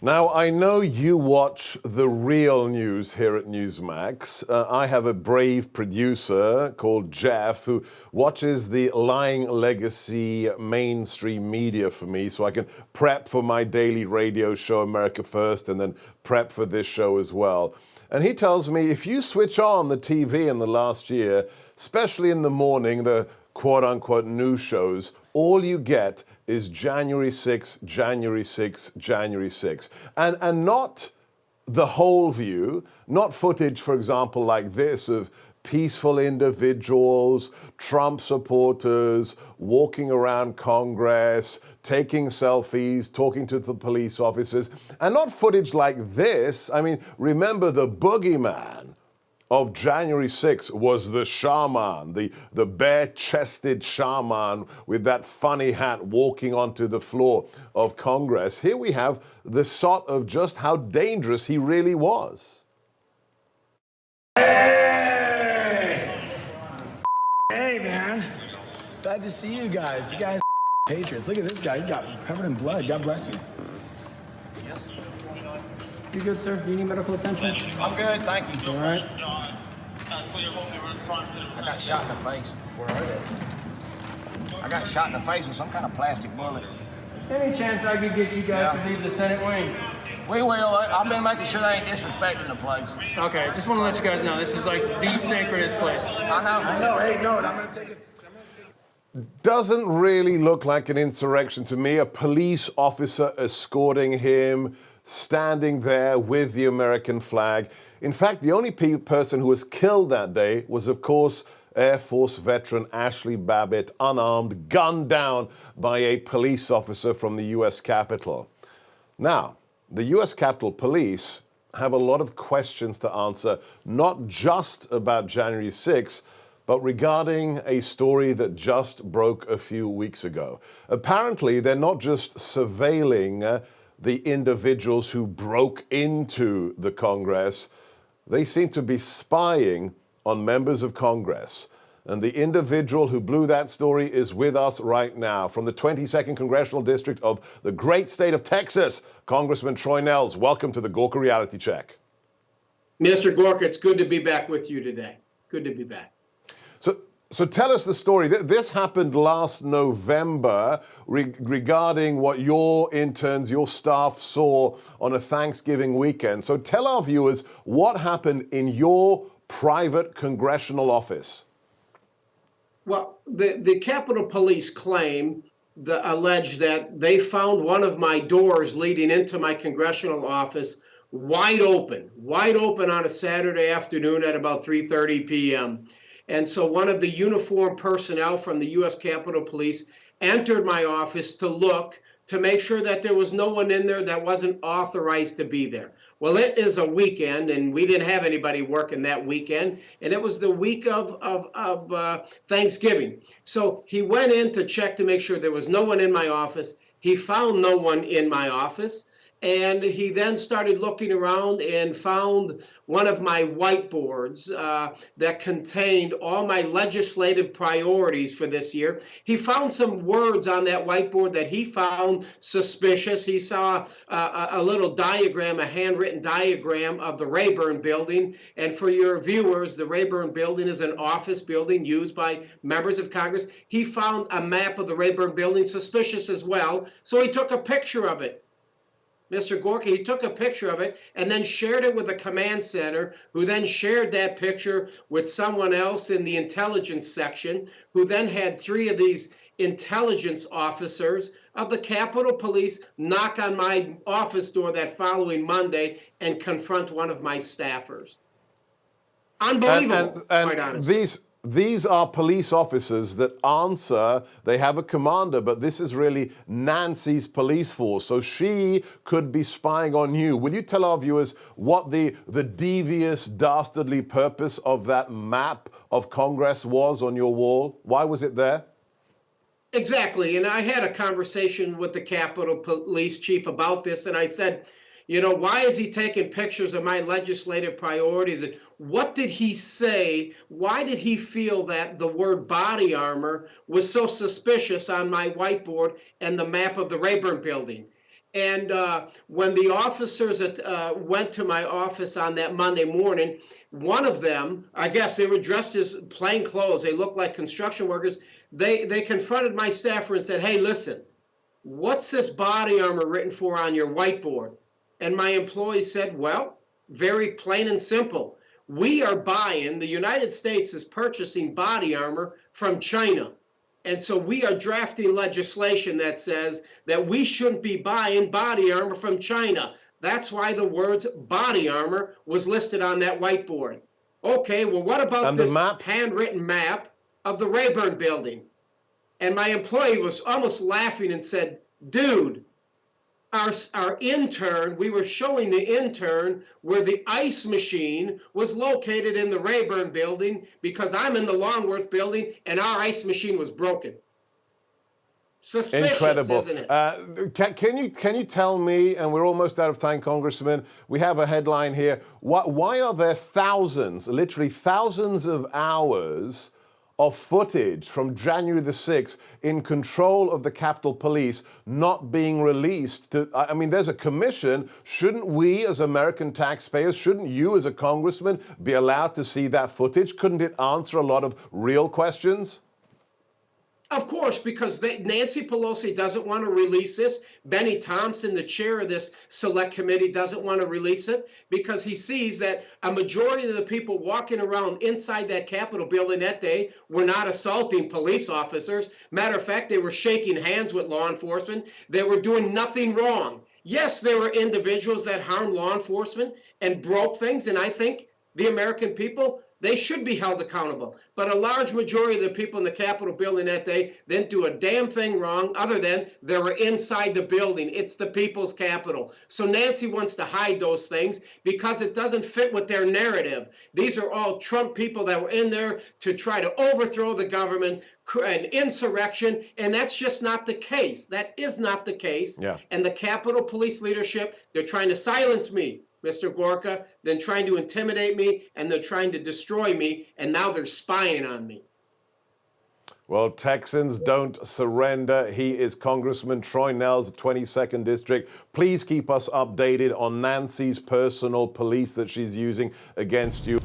Now, I know you watch the real news here at Newsmax. I have a brave producer called Jeff who watches the lying legacy mainstream media for me so I can prep for my daily radio show, America First, and then prep for this show as well. And he tells me if you switch on the TV in the last year, especially in the morning, the quote-unquote news shows, all you get is January 6, January 6, January 6. And not the whole view, not footage, for example, like this of peaceful individuals, Trump supporters, walking around Congress, taking selfies, talking to the police officers, and not footage like this. I mean, remember the boogeyman of January 6th was the shaman, the bare-chested shaman with that funny hat walking onto the floor of Congress. Here we have the sort of just how dangerous he really was. Hey! Hey, man. Glad to see you guys. You guys patriots. Look at this guy. He's got covered in blood. God bless you. Yes. You good, sir? Do you need medical attention? I'm good, thank you. All right. I got shot in the face. Where are they? I got shot in the face with some kind of plastic bullet. Any chance I could get you guys Yeah. to leave the Senate wing? We will. I've been making sure they ain't disrespecting the place. Okay, just want to let you guys know this is like the sacredest place. I know. Hey, no, I'm going to take it. Doesn't really look like an insurrection to me. A police officer escorting him, standing there with the American flag. In fact, the only person who was killed that day was, of course, Air Force veteran Ashley Babbitt, unarmed, gunned down by a police officer from the U.S. Capitol. Now, the U.S. Capitol Police have a lot of questions to answer, not just about January 6th, but regarding a story that just broke a few weeks ago. Apparently, they're not just surveilling the individuals who broke into the Congress, they seem to be spying on members of Congress. And the individual who blew that story is with us right now from the 22nd Congressional District of the great state of Texas, Congressman Troy Nehls. Welcome to the Gorka Reality Check. Mr. Gorka, it's good to be back with you today. Good to be back. So tell us the story. This happened last November regarding what your interns, your staff saw on a Thanksgiving weekend. So tell our viewers what happened in your private congressional office. Well, the Capitol Police allege that they found one of my doors leading into my congressional office wide open on a Saturday afternoon at about 3:30 p.m. And so one of the uniformed personnel from the U.S. Capitol Police entered my office to look to make sure that there was no one in there that wasn't authorized to be there. Well, it is a weekend, and we didn't have anybody working that weekend, and it was the week of Thanksgiving. So he went in to check to make sure there was no one in my office. He found no one in my office. And he then started looking around and found one of my whiteboards that contained all my legislative priorities for this year. He found some words on that whiteboard that he found suspicious. He saw a little diagram, a handwritten diagram of the Rayburn Building. And for your viewers, the Rayburn Building is an office building used by members of Congress. He found a map of the Rayburn Building suspicious as well. So he took a picture of it. Mr. Gorka, he took a picture of it and then shared it with the command center, who then shared that picture with someone else in the intelligence section, who then had 3 of these intelligence officers of the Capitol Police knock on my office door that following Monday and confront one of my staffers. Unbelievable, quite honestly. These are police officers that answer, they have a commander, but this is really Nancy's police force. So she could be spying on you. Will you tell our viewers what the devious, dastardly purpose of that map of Congress was on your wall? Why was it there? Exactly. And I had a conversation with the Capitol Police chief about this, and I said, you know, why is he taking pictures of my legislative priorities? And what did he say? Why did he feel that the word body armor was so suspicious on my whiteboard and the map of the Rayburn Building? And when the officers went to my office on that Monday morning, one of them, I guess they were dressed as plain clothes. They looked like construction workers. They confronted my staffer and said, "Hey, listen, what's this body armor written for on your whiteboard?" And my employee said, "Well, very plain and simple. We are buying, the United States is purchasing body armor from China. And so we are drafting legislation that says that we shouldn't be buying body armor from China. That's why the words body armor was listed on that whiteboard." Okay, well, what about this handwritten map of the Rayburn building? And my employee was almost laughing and said, "Dude, our intern, we were showing the intern where the ice machine was located in the Rayburn building because I'm in the Longworth building and our ice machine was broken." Suspicious, Incredible. isn't it? Can you tell me, and we're almost out of time, Congressman, we have a headline here. Why are there thousands, literally thousands of hours of footage from January the 6th in control of the Capitol Police not being released? I mean, there's a commission. Shouldn't we as American taxpayers, shouldn't you as a congressman be allowed to see that footage? Couldn't it answer a lot of real questions? Of course, because Nancy Pelosi doesn't want to release this. Benny Thompson, the chair of this select committee, doesn't want to release it because he sees that a majority of the people walking around inside that Capitol building that day were not assaulting police officers. Matter of fact, they were shaking hands with law enforcement. They were doing nothing wrong. Yes, there were individuals that harmed law enforcement and broke things, and I think the American people, they should be held accountable. But a large majority of the people in the Capitol building that day didn't do a damn thing wrong other than they were inside the building. It's the people's Capitol. So Nancy wants to hide those things because it doesn't fit with their narrative. These are all Trump people that were in there to try to overthrow the government, an insurrection, and that's just not the case. That is not the case. Yeah. And the Capitol Police leadership, they're trying to silence me, Mr. Gorka, then trying to intimidate me, and they're trying to destroy me, and now they're spying on me. Well, Texans don't surrender. He is Congressman Troy Nehls, 22nd District. Please keep us updated on Nancy's personal police that she's using against you.